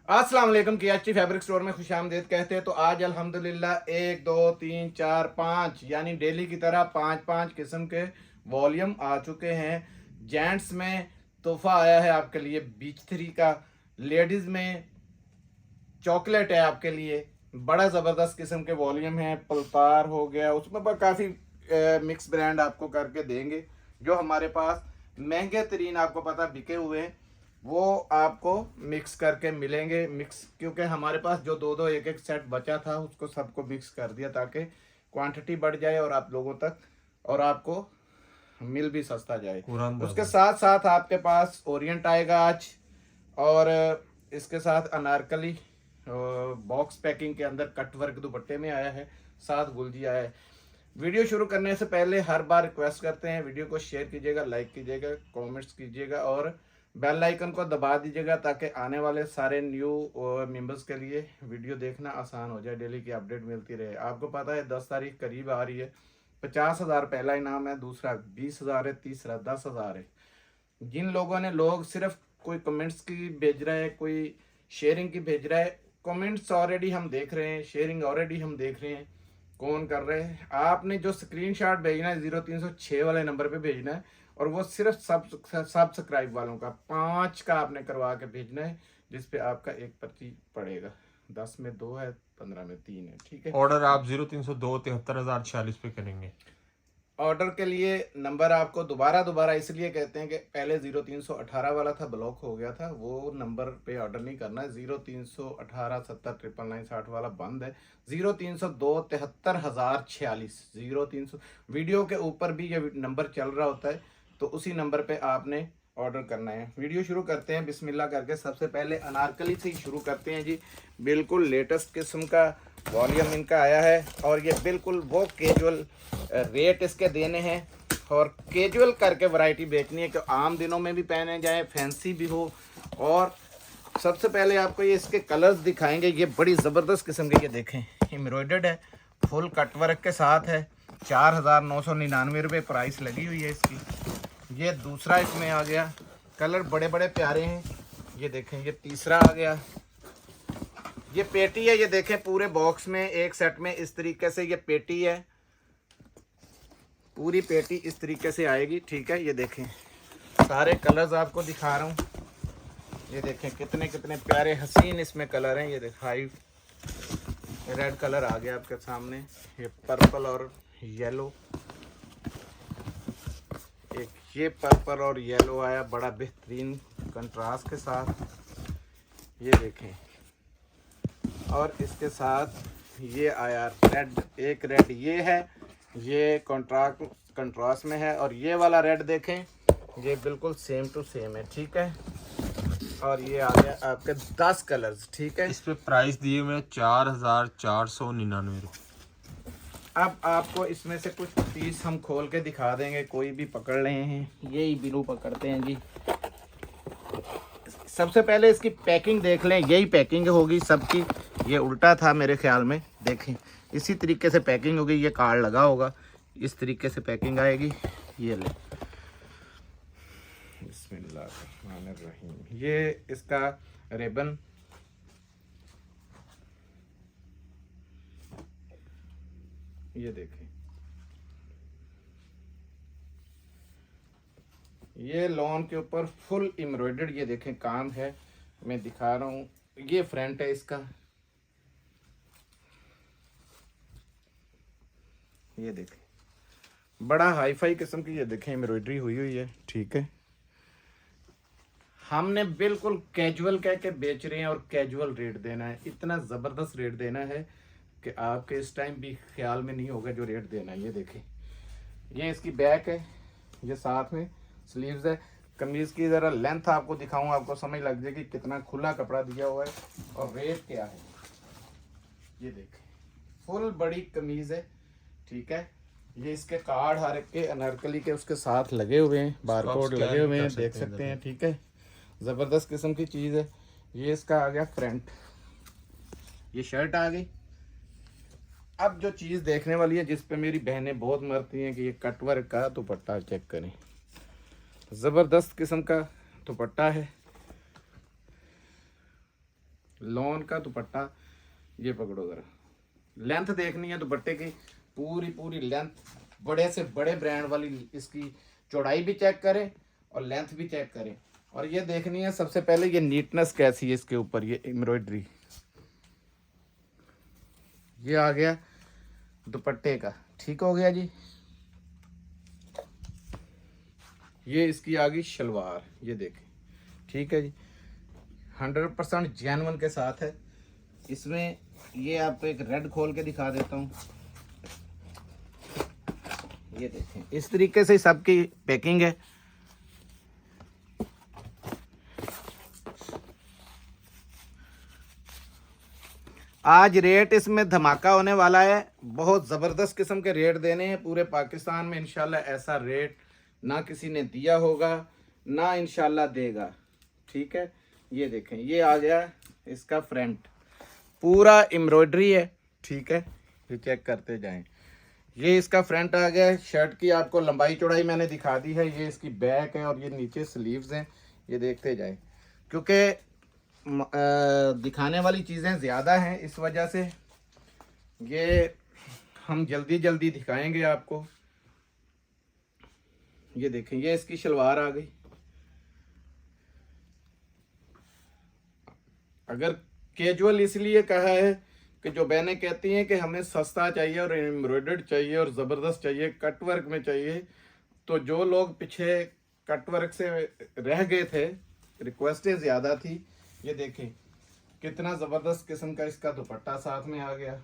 अस्सलाम वालेकुम KHT fabric store में खुशामदीद कहते हैं। तो आज अल्हम्दुलिल्लाह 1 2 3 4 5 यानी डेली की तरह 5 5 किस्म के वॉल्यूम आ चुके हैं। जेंट्स में तोहफा आया है आपके लिए बीच थ्री का, लेडीज में चॉकलेट है आपके लिए। बड़ा ज़बरदस्त किस्म के वॉल्यूम है, पलतार हो गया, उसमें पर काफ़ी मिक्स ब्रांड आपको करके देंगे। जो हमारे पास महंगे तरीन आपको पता बिके हुए हैं वो आपको मिक्स करके मिलेंगे। मिक्स क्योंकि हमारे पास जो दो दो एक एक सेट बचा था उसको सबको मिक्स कर दिया ताकि क्वांटिटी बढ़ जाए और आप लोगों तक और आपको मिल भी सस्ता जाए। उसके साथ साथ आपके पास ओरिएंट आएगा आज, और इसके साथ अनारकली बॉक्स पैकिंग के अंदर कट वर्क दुपट्टे में आया है, साथ गुलजी आया है। वीडियो शुरू करने से पहले हर बार रिक्वेस्ट करते हैं वीडियो को शेयर कीजिएगा, लाइक कीजिएगा, कमेंट्स कीजिएगा और बेल आइकन को दबा दीजिएगा ताकि आने वाले सारे न्यू मेंबर्स के लिए वीडियो देखना आसान हो जाए, डेली की अपडेट मिलती रहे। आपको पता है 10 तारीख करीब आ रही है। 50,000 पहला इनाम है, दूसरा 20,000 है, तीसरा 10,000 है। जिन लोगों ने सिर्फ कोई कमेंट्स की भेज रहा है, कोई शेयरिंग की भेज रहा है, कमेंट्स ऑलरेडी हम देख रहे हैं, शेयरिंग ऑलरेडी हम देख रहे हैं कौन कर रहे हैं। आपने जो स्क्रीनशॉट भेजना है 0306 वाले नंबर पे भेजना है, और वो सिर्फ सब्सक्राइब वालों का 5 का आपने करवा के भेजना है, जिसपे आपका एक पर्ची पड़ेगा। 10 में 2 है, 15 में 3 है, ठीक है। ऑर्डर आप 0302 73,046 पे करेंगे। ऑर्डर के लिए नंबर आपको दोबारा इसलिए कहते हैं कि पहले 0318 वाला था, ब्लॉक हो गया था, वो नंबर पे ऑर्डर नहीं करना है। 0318 70 999 60 वाला बंद है। 0302 73,046 0300 वीडियो के ऊपर भी ये नंबर चल रहा होता है, तो उसी नंबर पे आपने ऑर्डर करना है। वीडियो शुरू करते हैं बिस्मिल्लाह करके। सबसे पहले अनारकली से ही शुरू करते हैं जी। बिल्कुल लेटेस्ट किस्म का वॉल्यूम इनका आया है, और ये बिल्कुल वो कैजुअल रेट इसके देने हैं, और कैजुअल करके वैरायटी बेचनी है कि आम दिनों में भी पहने जाए, फैंसी भी हो। और सबसे पहले आपको ये इसके कलर्स दिखाएंगे। ये बड़ी ज़बरदस्त किस्म के, ये देखें, एम्ब्रॉयडर्ड है, फुल कट वर्क के साथ है। 4,999 रुपये प्राइस लगी हुई है इसकी। ये दूसरा इसमें आ गया, कलर बड़े बड़े प्यारे हैं। ये देखें, ये तीसरा आ गया। ये पेटी है, ये देखें पूरे बॉक्स में एक सेट में इस तरीके से ये पेटी है, पूरी पेटी इस तरीके से आएगी, ठीक है। ये देखें सारे कलर्स आपको दिखा रहा हूँ। ये देखें कितने कितने प्यारे हसीन इसमें कलर हैं। ये देखाई रेड कलर आ गया आपके सामने, ये पर्पल और येलो, एक ये पर्पल और येलो आया बड़ा बेहतरीन कंट्रास्ट के साथ। ये देखें, और इसके साथ ये आया रेड, एक रेड ये है, ये कंट्रास्ट में है, और ये वाला रेड देखें, ये बिल्कुल सेम टू सेम है, ठीक है। और ये आ गया आपके 10 कलर्स, ठीक है। इस पे प्राइस दिए हुए 4,499 रुपये। अब आपको इसमें से कुछ पीस हम खोल के दिखा देंगे, कोई भी पकड़ रहे हैं, यही बिलू पकड़ते हैं जी। सबसे पहले इसकी पैकिंग देख लें, यही पैकिंग होगी सबकी। ये उल्टा था मेरे ख्याल में, देखें इसी तरीके से पैकिंग होगी। ये कार्ड लगा होगा, इस तरीके से पैकिंग आएगी। ये ले, बिस्मिल्लाहिर्रहमानिर्रहीम। ये इसका रिबन, ये देखें, ये लॉन के ऊपर फुल एम्ब्रॉयडर्ड, ये देखें काम है, मैं दिखा रहा हूँ। ये फ्रंट है इसका, ये देखें बड़ा हाई फाई किस्म की, ये देखें एम्ब्रॉयडरी हुई हुई है, ठीक है। हमने बिल्कुल कैजुअल कह के बेच रहे हैं और कैजुअल रेट देना है, इतना ज़बरदस्त रेट देना है कि आपके इस टाइम भी ख्याल में नहीं होगा जो रेट देना है। ये देखें, ये इसकी बैक है, ये साथ में स्लीव्स है। कमीज़ की ज़रा लेंथ आपको दिखाऊं, आपको समझ लग जाएगी कितना खुला कपड़ा दिया हुआ है और रेट क्या है। ये देखें फुल बड़ी कमीज़ है, ठीक है। ये इसके कार्ड हर एक के अनारकली के उसके साथ लगे हुए हैं, बारकोड लगे हुए हैं, देख सकते हैं, ठीक है। ज़बरदस्त किस्म की चीज़ है। ये इसका आ गया फ्रंट, ये शर्ट आ गई। अब जो चीज़ देखने वाली है, जिस पे मेरी बहनें बहुत मरती हैं, कि ये कटवर्क का दुपट्टा चेक करें, ज़बरदस्त किस्म का दुपट्टा है। लॉन का दुपट्टा, ये पकड़ो जरा, लेंथ देखनी है दुपट्टे की, पूरी पूरी लेंथ, बड़े से बड़े ब्रांड वाली इसकी चौड़ाई भी चेक करें और लेंथ भी चेक करें। और ये देखनी है सबसे पहले ये नीटनेस कैसी है इसके ऊपर, ये एम्ब्रॉयडरी, ये आ गया दुपट्टे का, ठीक हो गया जी। ये इसकी आ गई शलवार, ये देखें, ठीक है जी, 100% जेन्युइन के साथ है। इसमें ये आपको एक रेड खोल के दिखा देता हूँ, ये देखें, इस तरीके से सबकी पैकिंग है। आज रेट इसमें धमाका होने वाला है, बहुत ज़बरदस्त किस्म के रेट देने हैं पूरे पाकिस्तान में। इंशाल्लाह ऐसा रेट ना किसी ने दिया होगा, ना इंशाल्लाह देगा, ठीक है। ये देखें, ये आ गया इसका फ्रंट, पूरा एम्ब्रॉयडरी है, ठीक है, ये चेक करते जाएं। ये इसका फ्रंट आ गया, शर्ट की आपको लंबाई चौड़ाई मैंने दिखा दी है, ये इसकी बैक है और ये नीचे स्लीव्स हैं, ये देखते जाएं, क्योंकि दिखाने वाली चीज़ें ज़्यादा हैं, इस वजह से ये हम जल्दी जल्दी दिखाएंगे आपको। ये देखें, ये इसकी शलवार आ गई। अगर कैजुअल इसलिए कहा है कि जो बहनें कहती हैं कि हमें सस्ता चाहिए और एम्ब्रॉयडर्ड चाहिए और ज़बरदस्त चाहिए, कट वर्क में चाहिए, तो जो लोग पीछे कट वर्क से रह गए थे, रिक्वेस्टें ज़्यादा थी। ये देखें कितना ज़बरदस्त किस्म का इसका दुपट्टा साथ में आ गया,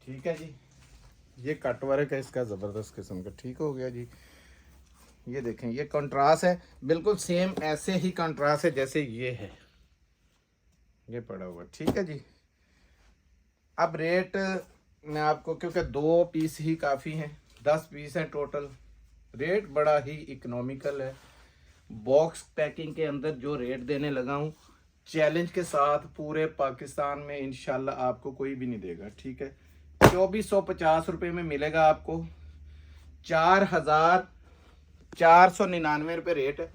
ठीक है जी, ये कट वर्क है इसका ज़बरदस्त किस्म का, ठीक हो गया जी। ये देखें, ये कंट्रास्ट है, बिल्कुल सेम ऐसे ही कंट्रास्ट है जैसे ये है, ये पड़ा हुआ, ठीक है जी। अब रेट मैं आपको, क्योंकि 2 पीस ही काफ़ी हैं, 10 पीस हैं टोटल, रेट बड़ा ही इकोनॉमिकल है। बॉक्स पैकिंग के अंदर जो रेट देने लगा हूँ, चैलेंज के साथ पूरे पाकिस्तान में इंशाल्लाह आपको कोई भी नहीं देगा, ठीक है। 2450 रुपये में मिलेगा आपको, 4499 रुपये रेट है।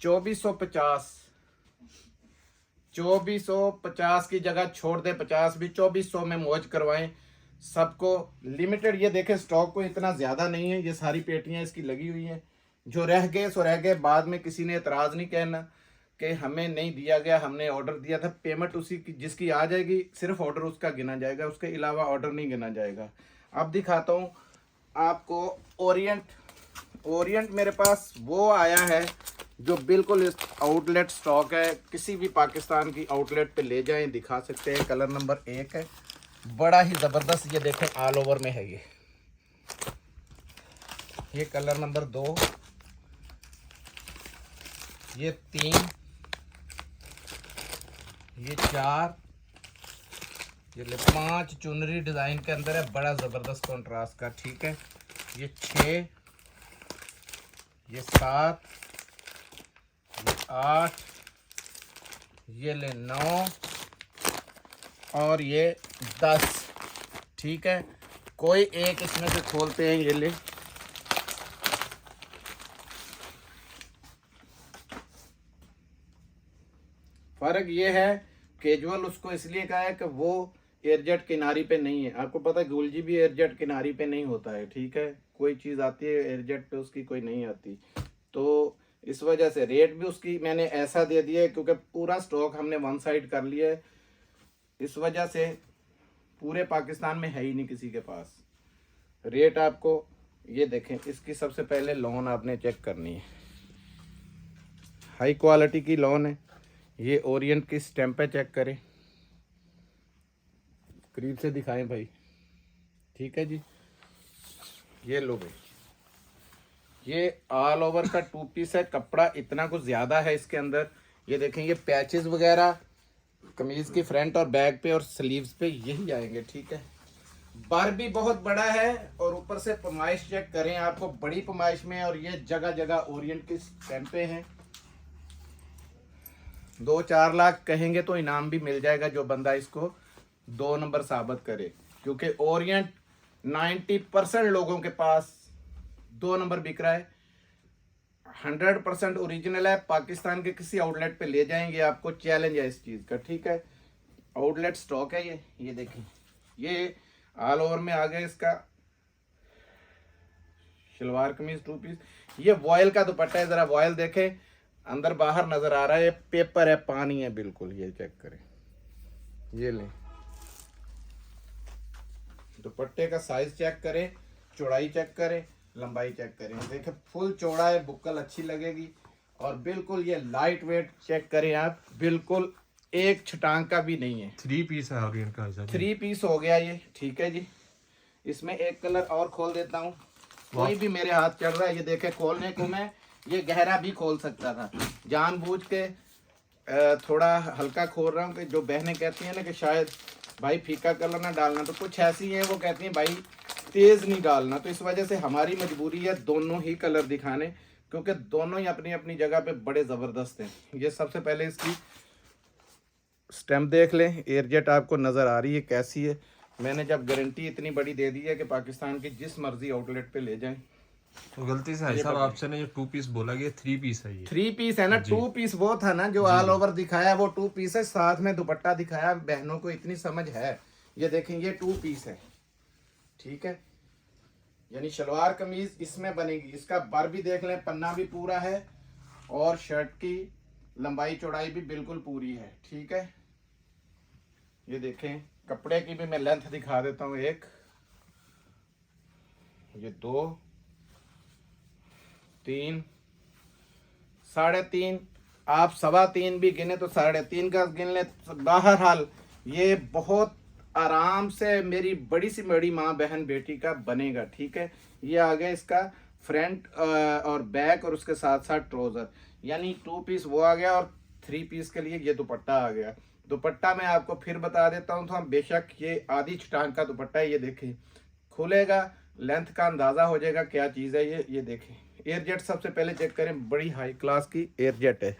2450 की जगह छोड़ दे 50 भी, 2400 में मौज करवाएं सबको, लिमिटेड। ये देखें, स्टॉक को इतना ज़्यादा नहीं है, ये सारी पेटियां इसकी लगी हुई हैं, जो रह गए सो रह गए, बाद में किसी ने एतराज़ नहीं कहना कि हमें नहीं दिया गया, हमने ऑर्डर दिया था। पेमेंट उसी की जिसकी आ जाएगी, सिर्फ ऑर्डर उसका गिना जाएगा, उसके अलावा ऑर्डर नहीं गिना जाएगा। अब दिखाता हूँ आपको ओरिएंट मेरे पास वो आया है जो बिल्कुल आउटलेट स्टॉक है, किसी भी पाकिस्तान की आउटलेट पे ले जाएं, दिखा सकते हैं। कलर नंबर 1 है, बड़ा ही ज़बरदस्त, ये देखें ऑल ओवर में है। ये कलर नंबर 2, ये 3, ये 4, ये 5 चुनरी डिज़ाइन के अंदर है, बड़ा ज़बरदस्त कॉन्ट्रास्ट का, ठीक है। ये 6, ये 7, ये 8, ये 9 और ये 10, ठीक है। कोई एक इसमें से खोलते हैं, ये ले, फर्क ये है, कैजुअल उसको इसलिए कहा है कि वो एयरजेट किनारी पे नहीं है। आपको पता है गुलजी भी एयरजेट किनारी पे नहीं होता है, ठीक है। कोई चीज़ आती है एयरजेट पे, उसकी कोई नहीं आती, तो इस वजह से रेट भी उसकी मैंने ऐसा दे दिया है, क्योंकि पूरा स्टॉक हमने वन साइड कर लिया है, इस वजह से पूरे पाकिस्तान में है ही नहीं किसी के पास। रेट आपको ये देखें, इसकी सबसे पहले लॉन आपने चेक करनी है, हाई क्वालिटी की लॉन है। ये ओरिएंट की स्टैंप पे चेक करें, करीब से दिखाएं भाई, ठीक है जी। ये लो भाई, ये ऑल ओवर का 2 पीस है, कपड़ा इतना कुछ ज़्यादा है इसके अंदर। ये देखें, ये पैचेस वगैरह कमीज़ की फ्रंट और बैक पे और स्लीव्स पे यही आएंगे, ठीक है। बर भी बहुत बड़ा है और ऊपर से पमाइश चेक करें, आपको बड़ी पमाइश में, और ये जगह जगह ओरिएंट की स्टैंपें हैं। 2-4 लाख कहेंगे तो इनाम भी मिल जाएगा जो बंदा इसको 2 नंबर साबित करे, क्योंकि ओरिएंट 90% लोगों के पास 2 नंबर बिक रहा है। 100% ओरिजिनल है। पाकिस्तान के किसी आउटलेट पे ले जाएंगे, आपको चैलेंज है इस चीज़ का, ठीक है। आउटलेट स्टॉक है ये देखें, ये ऑल ओवर में आ गया इसका शलवार कमीज 2 पीस। ये वॉयल का दुपट्टा है, जरा वॉयल देखें, अंदर बाहर नजर आ रहा है, ये पेपर है, पानी है बिल्कुल, ये चेक करें, ये लें। दुपट्टे का साइज चेक करें, चौड़ाई चेक करें, लंबाई चेक करें, देखें फुल चौड़ा है, बुक्कल अच्छी लगेगी। और बिल्कुल ये लाइट वेट चेक करें आप, बिल्कुल एक छटांग का भी नहीं है। 3 पीस है और इनका 3 पीस हो गया ये, ठीक है जी। इसमें एक कलर और खोल देता हूँ, कोई भी मेरे हाथ चढ़ रहा है, ये देखे खोलने को मैं ये गहरा भी खोल सकता था, जानबूझ के थोड़ा हल्का खोल रहा हूँ कि जो बहनें कहती हैं ना कि शायद भाई फीका कलर ना डालना, तो कुछ ऐसी हैं वो कहती हैं भाई तेज नहीं डालना, तो इस वजह से हमारी मजबूरी है दोनों ही कलर दिखाने, क्योंकि दोनों ही अपनी अपनी जगह पे बड़े ज़बरदस्त हैं। ये सबसे पहले इसकी स्टैम्प देख लें, एयरजेट आपको नज़र आ रही है कैसी है। मैंने जब गारंटी इतनी बड़ी दे दी है कि पाकिस्तान की जिस मर्जी आउटलेट पे ले जाएं। तो गलती से साहब आपसे ने जो 2 पीस बोला कि 3 पीस है, ये 3 पीस है ना, 2 पीस वो था ना जो ऑल ओवर दिखाया, वो 2 पीस है, साथ में दुपट्टा दिखाया। बहनों को इतनी समझ है, ये देखें ये 2 पीस है, ठीक है। यानी शलवार कमीज इसमें बनेगी, इसका बर भी देख लें, पन्ना भी पूरा है और शर्ट की लंबाई चौड़ाई भी बिल्कुल पूरी है, ठीक है। ये देखें, कपड़े की भी मैं लेंथ दिखा देता हूँ, एक, ये 2, 3, 3.5, आप 3.25 भी गिने तो 3.5 का गिन ले। बहरहाल ये बहुत आराम से मेरी बड़ी सी बड़ी माँ बहन बेटी का बनेगा, ठीक है। ये आ गया इसका फ्रंट और बैक और उसके साथ साथ ट्राउजर, यानी 2 पीस वो आ गया और 3 पीस के लिए ये दुपट्टा आ गया। दुपट्टा मैं आपको फिर बता देता हूँ, तो हम बेशक ये आधी छटांग का दुपट्टा है, ये देखें खुलेगा, लेंथ का अंदाज़ा हो जाएगा क्या चीज़ है ये देखें। एयरजेट सबसे पहले चेक करें, बड़ी हाई क्लास की एयरजेट है,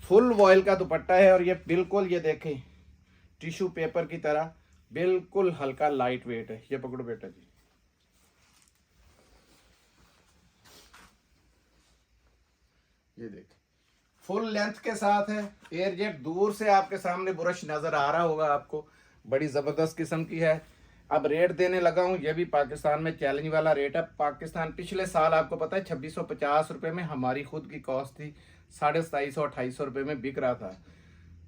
फुल वॉयल का दुपट्टा है और ये बिल्कुल ये देखें टिश्यू पेपर की तरह बिल्कुल हल्का लाइट वेट है। ये पकड़ो बेटा जी, ये देखें फुल लेंथ के साथ है। एयरजेट दूर से आपके सामने ब्रश नजर आ रहा होगा आपको, बड़ी जबरदस्त किस्म की है। अब रेट देने लगा हूँ, ये भी पाकिस्तान में चैलेंज वाला रेट है। पाकिस्तान पिछले साल आपको पता है 2650 रुपये में, हमारी खुद की कॉस्ट थी 2750-2800 रुपये में बिक रहा था।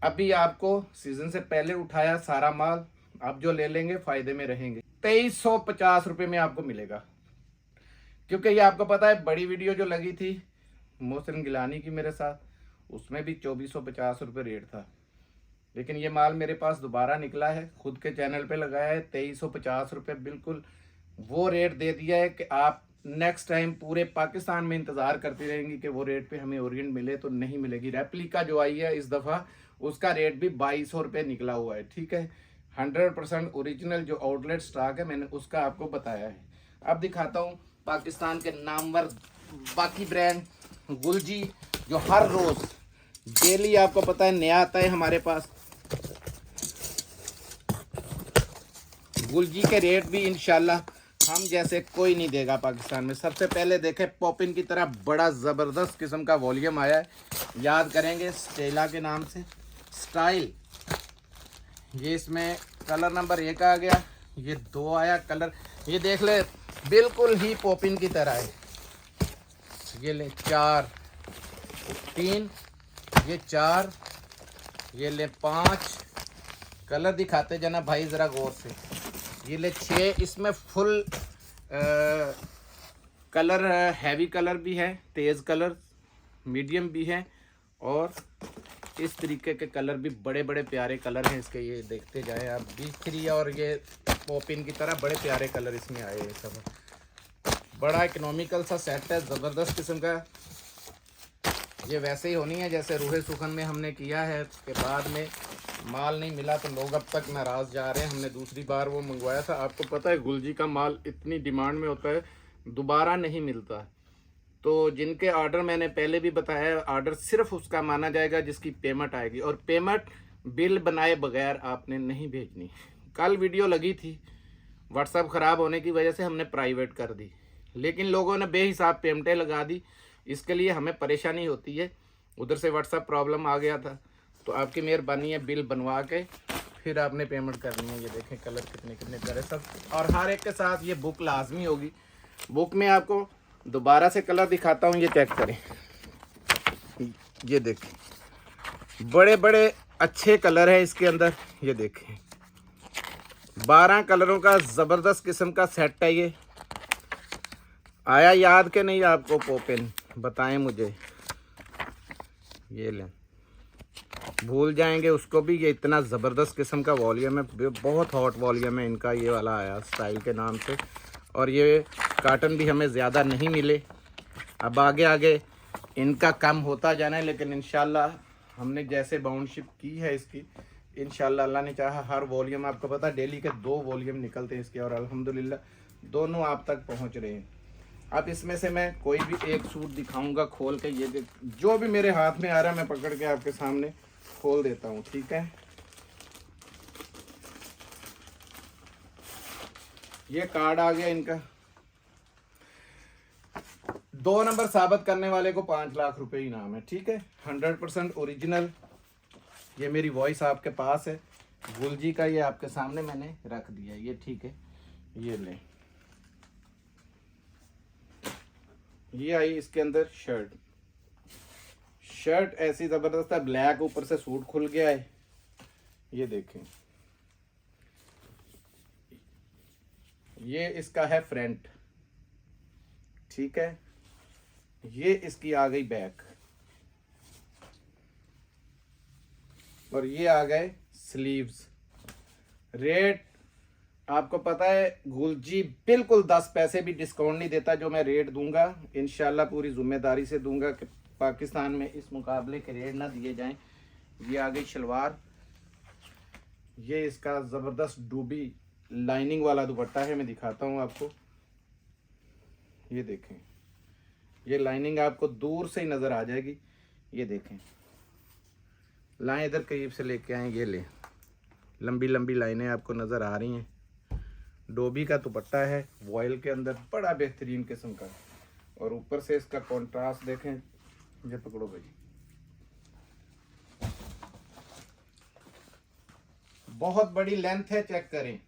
अभी आपको सीजन से पहले उठाया सारा माल, आप जो ले लेंगे फायदे में रहेंगे। 2350 रुपये में आपको मिलेगा, क्योंकि ये आपको पता है बड़ी वीडियो जो लगी थी मोहसिन गिलानी की मेरे साथ, उसमें भी 2450 रुपये रेट था, लेकिन ये माल मेरे पास दोबारा निकला है, खुद के चैनल पे लगाया है 2350 रुपये, बिल्कुल वो रेट दे दिया है कि आप नेक्स्ट टाइम पूरे पाकिस्तान में इंतज़ार करती रहेंगी कि वो रेट पे हमें ओरिएंट मिले, तो नहीं मिलेगी। रेप्लिका जो आई है इस दफ़ा उसका रेट भी 2200 रुपये निकला हुआ है, ठीक है। 100% ओरिजिनल जो आउटलेट स्टॉक है मैंने उसका आपको बताया है। अब दिखाता हूँ पाकिस्तान के नामवर बाकी ब्रांड, गुलजी जो हर रोज़ डेली आपको पता है नया आता है हमारे पास। गुलजी के रेट भी इंशाल्लाह हम जैसे कोई नहीं देगा पाकिस्तान में। सबसे पहले देखें पॉपिन की तरह बड़ा ज़बरदस्त किस्म का वॉल्यूम आया है, याद करेंगे स्टेला के नाम से, स्टाइल। ये इसमें कलर नंबर 1 आ गया, ये 2 आया कलर, ये देख ले बिल्कुल ही पॉपिन की तरह है। ये ले 4, 3, ये 4, ये ले 5, कलर दिखाते जाना भाई ज़रा गौर से। ये ले 6, इसमें फुल कलर हैवी कलर भी है, तेज़ कलर मीडियम भी है, और इस तरीके के कलर भी बड़े बड़े प्यारे कलर हैं इसके। ये देखते जाएं आप, B3 और ये पॉपिन की तरह बड़े प्यारे कलर इसमें आए हैं सब। बड़ा इकोनॉमिकल सा सेट है, ज़बरदस्त किस्म का। ये वैसे ही होनी है जैसे रूहे सुखन में हमने किया है, उसके बाद में माल नहीं मिला तो लोग अब तक नाराज़ जा रहे हैं। हमने दूसरी बार वो मंगवाया था, आपको पता है गुलजी का माल इतनी डिमांड में होता है दोबारा नहीं मिलता। तो जिनके ऑर्डर मैंने पहले भी बताया, ऑर्डर सिर्फ उसका माना जाएगा जिसकी पेमेंट आएगी, और पेमेंट बिल बनाए बगैर आपने नहीं भेजनी। कल वीडियो लगी थी, व्हाट्सएप ख़राब होने की वजह से हमने प्राइवेट कर दी, लेकिन लोगों ने बेहिसाब पेमेंटें लगा दी, इसके लिए हमें परेशानी होती है। उधर से व्हाट्सएप प्रॉब्लम आ गया था, तो आपकी मेहरबानी है बिल बनवा के फिर आपने पेमेंट करनी है। ये देखें कलर कितने कितने प्यारे सब, और हर एक के साथ ये बुक लाजमी होगी। बुक में आपको दोबारा से कलर दिखाता हूँ, ये चेक करें, ये देखें बड़े बड़े अच्छे कलर है इसके अंदर। ये देखें 12 कलरों का ज़बरदस्त किस्म का सेट है। ये आया याद के नहीं आपको पोपेन, बताएं मुझे। ये लें, भूल जाएंगे उसको भी। ये इतना ज़बरदस्त किस्म का वॉल्यूम है, बहुत हॉट वॉल्यूम है इनका, ये वाला आया स्टाइल के नाम से। और ये कार्टन भी हमें ज़्यादा नहीं मिले, अब आगे आगे इनका कम होता जाना है, लेकिन इंशाल्लाह हमने जैसे बाउंडशिप की है इसकी, इंशाल्लाह अल्लाह ने चाहा हर वॉल्यूम, आपको पता डेली के 2 वॉल्यूम निकलते हैं इसके, और अल्हम्दुलिल्लाह दोनों आप तक पहुंच रहे हैं। अब इसमें से मैं कोई भी एक सूट दिखाऊंगा खोल के, ये जो भी मेरे हाथ में आ रहा है मैं पकड़ के आपके सामने खोल देता हूँ, ठीक है। ये कार्ड आ गया इनका। 2 नंबर साबित करने वाले को 5 लाख रुपए इनाम है, ठीक है। 100% ओरिजिनल। ये मेरी वॉइस आपके पास है, गुल जी का, ये आपके सामने मैंने रख दिया ये, ठीक है। ये लें, ये आई इसके अंदर शर्ट ऐसी जबरदस्त है, ब्लैक, ऊपर से सूट खुल गया है। ये देखें, ये इसका है फ्रंट, ठीक है। ये इसकी आ गई बैक, और ये आ गए स्लीव्स। रेट आपको पता है गुलजी बिल्कुल 10 पैसे भी डिस्काउंट नहीं देता। जो मैं रेट दूंगा इंशाल्लाह पूरी जिम्मेदारी से दूंगा कि पाकिस्तान में इस मुकाबले के रेट ना दिए जाएं। ये आ गई शलवार, ये इसका ज़बरदस्त डूबी लाइनिंग वाला दुपट्टा है, मैं दिखाता हूँ आपको। ये देखें, ये लाइनिंग आपको दूर से ही नज़र आ जाएगी। ये देखें, लाएं इधर करीब से लेके आएँ, ये ले, लंबी लंबी लाइनें आपको नज़र आ रही हैं। डोबी का दुपट्टा है वॉयल के अंदर, बड़ा बेहतरीन किस्म का, और ऊपर से इसका कॉन्ट्रास्ट देखें। ये पकड़ो भाई, बहुत बड़ी लेंथ है, चेक करें।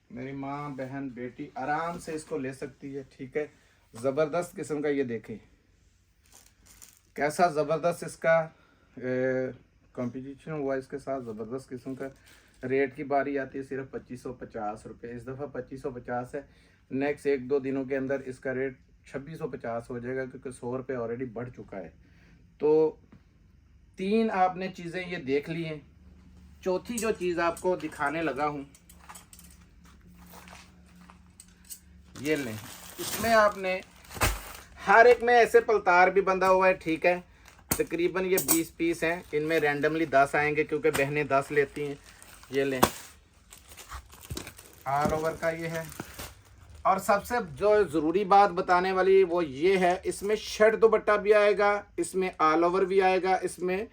मेरी माँ बहन बेटी आराम से इसको ले सकती है, ठीक है। ज़बरदस्त किस्म का, ये देखें कैसा ज़बरदस्त इसका कंपटीशन हुआ इसके साथ, ज़बरदस्त किस्म का। रेट की बारी आती है सिर्फ 2550 रुपये। इस दफ़ा 2550 है, नेक्स्ट 1-2 दिनों के अंदर इसका रेट 2650 हो जाएगा, क्योंकि 100 रुपये ऑलरेडी बढ़ चुका है। तो 3 आपने चीज़ें ये देख ली हैं। चौथी जो चीज़ आपको दिखाने लगा हूँ, ये लें। इसमें आपने हर एक में ऐसे पलतार भी बंधा हुआ है, ठीक है। तकरीबन ये 20 पीस हैं, इनमें रैंडमली 10 आएंगे क्योंकि बहनें 10 लेती हैं। ये लें, ऑल ओवर का ये है। और सबसे जो ज़रूरी बात बताने वाली वो ये है, इसमें शर्ट दुपट्टा भी आएगा, इसमें ऑल ओवर भी आएगा, इसमें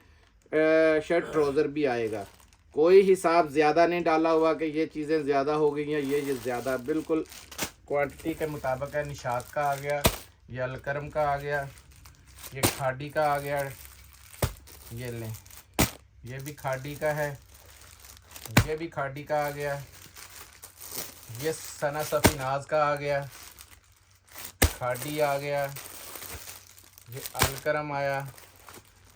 शर्ट ट्राउज़र भी आएगा। कोई हिसाब ज़्यादा नहीं डाला हुआ कि ये चीज़ें ज़्यादा हो गई हैं, ये ज़्यादा, बिल्कुल क्वांटिटी के मुताबिक है। निशात का आ गया, ये अलकरम का आ गया, ये खाड़ी का आ गया। ये लें, ये भी खाड़ी का है, ये भी खाड़ी का आ गया, ये सना सफीनाज का आ गया, खाड़ी आ गया, ये अलकरम आया,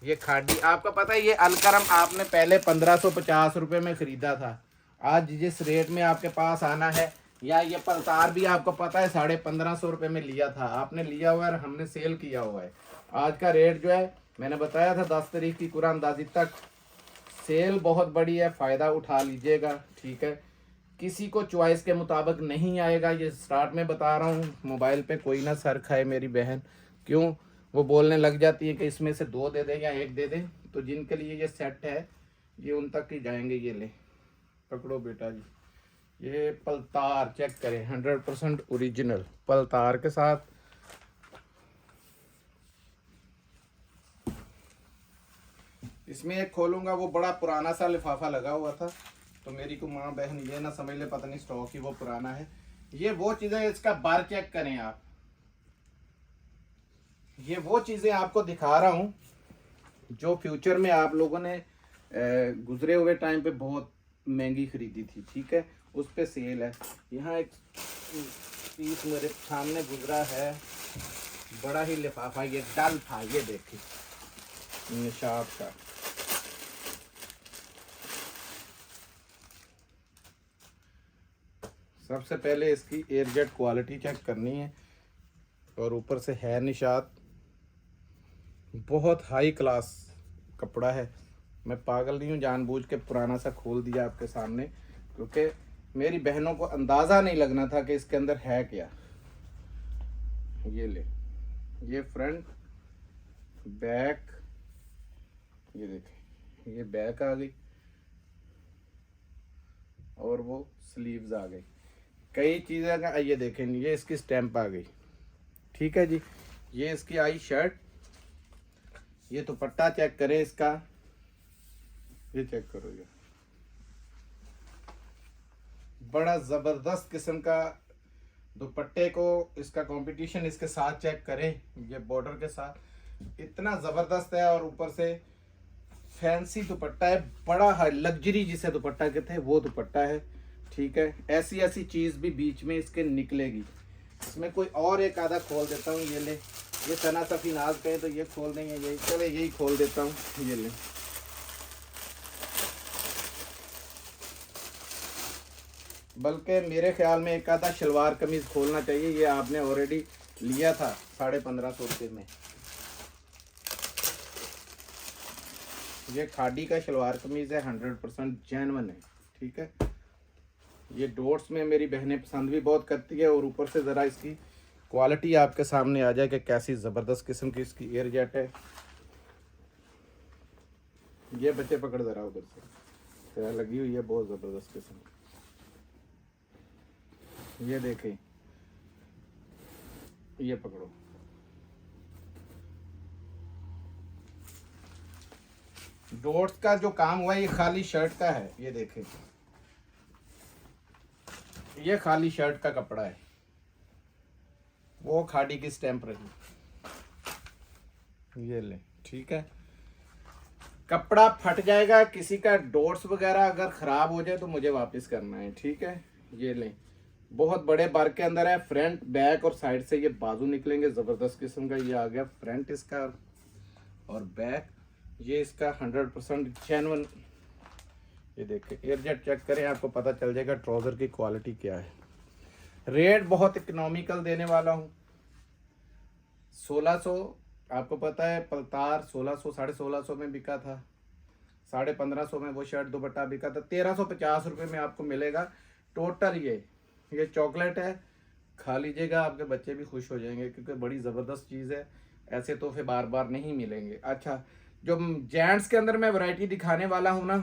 ये खाड़ी। आपको पता है ये अलकरम आपने पहले 1550 रुपये में ख़रीदा था, आज जिस रेट में आपके पास आना है, या ये पलतार भी आपको पता है 1550 रुपये में लिया था, आपने लिया हुआ है और हमने सेल किया हुआ है। आज का रेट जो है मैंने बताया था 10 तारीख की कुरानंदाजी तक सेल बहुत बड़ी है, फ़ायदा उठा लीजिएगा, ठीक है। किसी को चॉइस के मुताबिक नहीं आएगा, ये स्टार्ट में बता रहा हूँ। मोबाइल पे कोई ना सर खाए मेरी बहन, क्यों वो बोलने लग जाती है कि इसमें से 2 दे दें या 1 दे दें। तो जिनके लिए ये सेट है ये उन तक ही जाएंगे। ये ले, पकड़ो बेटा जी, ये पलतार चेक करें, 100% ओरिजिनल पलतार के साथ। इसमें एक खोलूंगा, वो बड़ा पुराना सा लिफाफा लगा हुआ था, तो मेरी को माँ बहन ये ना समझ ले पता नहीं स्टॉक ही वो पुराना है। ये वो चीजें, इसका बार चेक करें आप। ये वो चीजें आपको दिखा रहा हूं जो फ्यूचर में आप लोगों ने गुजरे हुए टाइम पे बहुत महंगी खरीदी थी, ठीक है, उस पे सेल है। यहाँ एक पीस मेरे सामने गुजरा है, बड़ा ही लिफाफा, ये डल था, ये देखिए निशाब का। सबसे पहले इसकी एयरजेट क्वालिटी चेक करनी है, और ऊपर से है निशात, बहुत हाई क्लास कपड़ा है। मैं पागल नहीं हूँ, जानबूझ के पुराना सा खोल दिया आपके सामने, क्योंकि मेरी बहनों को अंदाज़ा नहीं लगना था कि इसके अंदर है क्या। ये ले, ये फ्रंट बैक, ये देखें, ये बैक आ गई और वो स्लीव्स आ गई, कई चीज़ें का। ये देखें, ये इसकी स्टैंप आ गई, ठीक है जी। ये इसकी आई शर्ट, ये दुपट्टा चेक करें इसका, ये चेक करो, ये बड़ा ज़बरदस्त किस्म का दुपट्टे को, इसका कंपटीशन इसके साथ चेक करें, ये बॉर्डर के साथ इतना ज़बरदस्त है, और ऊपर से फैंसी दुपट्टा है, बड़ा है लग्जरी जिसे दुपट्टा कहते हैं वो दुपट्टा है, ठीक है। ऐसी ऐसी चीज़ भी बीच में इसके निकलेगी। इसमें कोई और एक आधा खोल देता हूँ, ये ले, ये सना सफ़ी नाज कहे तो ये खोल देंगे, यही चले, यही खोल देता हूँ, ये ले। बल्कि मेरे ख्याल में एक आधा शलवार कमीज खोलना चाहिए, ये आपने ऑलरेडी लिया था 1550 रुपये में। ये खादी का शलवार कमीज है, 100% जेन्युइन है, ठीक है। ये डॉट्स में मेरी बहनें पसंद भी बहुत करती है, और ऊपर से ज़रा इसकी क्वालिटी आपके सामने आ जाए कि कैसी ज़बरदस्त किस्म की इसकी एयरजेट है। ये बच्चे पकड़ ज़रा उधर से, तेरा लगी हुई है बहुत ज़बरदस्त किस्म। ये देखें, ये पकड़ो, डॉट्स का जो काम हुआ है ये खाली शर्ट का है, ये देखें, ये खाली शर्ट का कपड़ा है, वो खादी की स्टैंप रही, ये ले, ठीक है। कपड़ा फट जाएगा, किसी का डॉट्स वगैरह अगर ख़राब हो जाए तो मुझे वापस करना है, ठीक है। ये लें, बहुत बड़े बार के अंदर है, फ्रंट बैक और साइड से ये बाजू निकलेंगे, ज़बरदस्त किस्म का। ये आ गया फ्रंट इसका, और बैक ये इसका 100% जेन्युइन। ये देखें, एयरजेट चेक करें, आपको पता चल जाएगा ट्राउज़र की क्वालिटी क्या है। रेट बहुत इकोनॉमिकल देने वाला हूँ, 1600, आपको पता है पलतार 1600 1650 में बिका था, 1550 में वो शर्ट दुपट्टा बिका था, 1350 रुपये में आपको मिलेगा टोटल। ये चॉकलेट है, खा लीजिएगा, आपके बच्चे भी खुश हो जाएंगे, क्योंकि बड़ी ज़बरदस्त चीज़ है, ऐसे तोहफे बार बार नहीं मिलेंगे। अच्छा, जो जेंट्स के अंदर मैं वैरायटी दिखाने वाला हूँ ना,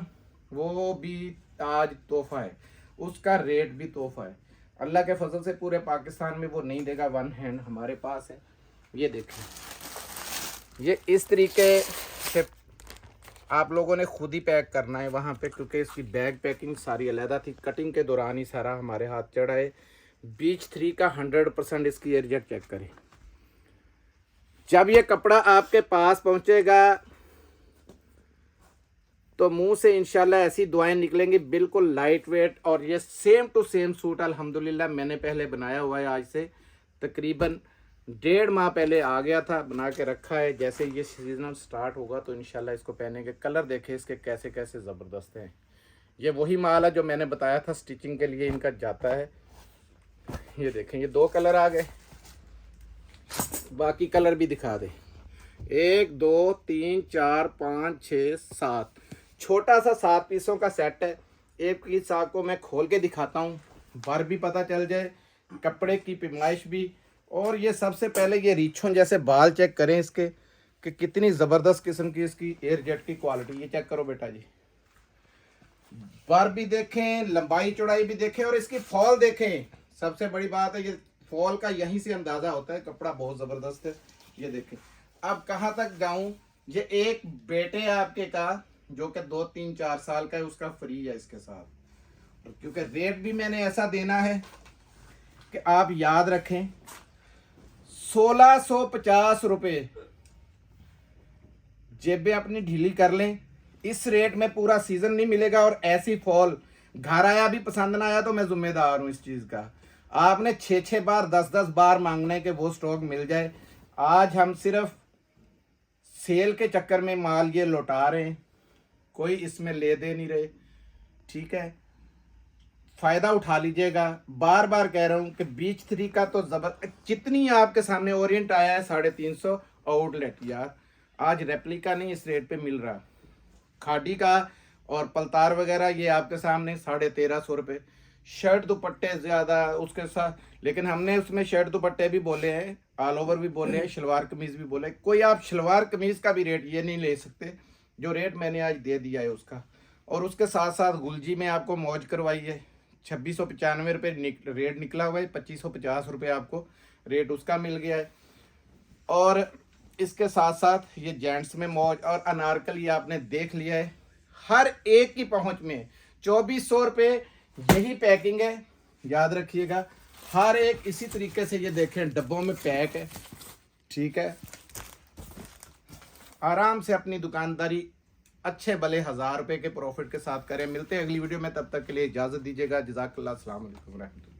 वो भी आज तोहफा है, उसका रेट भी तोहफा है। अल्लाह के फजल से पूरे पाकिस्तान में वो नहीं देगा, वन हैंड हमारे पास है। ये देखें, ये इस तरीके से आप लोगों ने खुद ही पैक करना है वहाँ पे, क्योंकि इसकी बैग पैकिंग सारी अलहदा थी, कटिंग के दौरान ही सारा हमारे हाथ चढ़ा है। बीच 3 का 100% इसकी एयरजेट चेक करें। जब ये कपड़ा आपके पास पहुँचेगा तो मुंह से इंशाल्लाह ऐसी दुआएं निकलेंगी, बिल्कुल लाइट वेट, और ये सेम टू सेम सूट अल्हम्दुलिल्लाह मैंने पहले बनाया हुआ है, आज से तकरीबन 1.5 माह पहले आ गया था, बना के रखा है। जैसे ये सीजन स्टार्ट होगा तो इंशाल्लाह इसको पहनेंगे। कलर देखें इसके कैसे कैसे ज़बरदस्त हैं। ये वही माल है जो मैंने बताया था स्टिचिंग के लिए इनका जाता है। ये देखें, ये 2 कलर आ गए, बाकी कलर भी दिखा दे। 1 2 3 4 5 6 7, छोटा सा 7 पीसों का सेट है। एक पीस आपको मैं खोल के दिखाता हूँ, बार भी पता चल जाए, कपड़े की पैमाइश भी। और ये सबसे पहले ये रीछों जैसे बाल चेक करें इसके, कि कितनी ज़बरदस्त किस्म की इसकी एयरजेट की क्वालिटी। ये चेक करो बेटा जी, बार भी देखें, लंबाई चौड़ाई भी देखें, और इसकी फॉल देखें। सबसे बड़ी बात है, ये फॉल का यहीं से अंदाज़ा होता है, कपड़ा बहुत ज़बरदस्त है। ये देखें, अब कहाँ तक जाऊँ। ये एक बेटे है आपके का जो कि 2 3 4 साल का है, उसका फ्री है इसके साथ, क्योंकि रेट भी मैंने ऐसा देना है कि आप याद रखें 1650 रुपये। जेबें अपनी ढीली कर लें, इस रेट में पूरा सीजन नहीं मिलेगा। और ऐसी फॉल घर आया भी पसंद ना आया तो मैं जिम्मेदार हूं इस चीज का। आपने 6-6 बार 10-10 बार मांगने के वो स्टॉक मिल जाए। आज हम सिर्फ सेल के चक्कर में माल ये लौटा रहे हैं, कोई इसमें ले दे नहीं रहे, ठीक है। फायदा उठा लीजिएगा। बार बार कह रहा हूं कि बीच 3 का तो जबर, जितनी आपके सामने ओरिएंट आया है 350 आउटलेट यार, आज रेप्लिका नहीं इस रेट पे मिल रहा। खाड़ी का और पलतार वगैरह ये आपके सामने 1350 रुपये। शर्ट दुपट्टे ज़्यादा उसके साथ, लेकिन हमने उसमें शर्ट दुपट्टे भी बोले हैं, ऑल ओवर भी बोले हैं, शलवार कमीज़ भी बोले। कोई आप शलवार कमीज़ का भी रेट ये नहीं ले सकते जो रेट मैंने आज दे दिया है उसका। और उसके साथ साथ गुलजी में आपको मौज करवाई है, 2695 रुपये रेट निकला हुआ है, 2550 रुपये आपको रेट उसका मिल गया है। और इसके साथ साथ ये जेंट्स में मौज और अनारकली आपने देख लिया है, हर एक की पहुंच में 2400 रुपये यही पैकिंग है, याद रखिएगा। हर एक इसी तरीके से ये देखें डब्बों में पैक है, ठीक है। आराम से अपनी दुकानदारी अच्छे भले 1000 रुपये के प्रॉफिट के साथ करें। मिलते हैं अगली वीडियो में, तब तक के लिए इजाज़त दीजिएगा। जज़ाकल्लाह, अस्सलाम वालेकुम रहमतुल्लाह।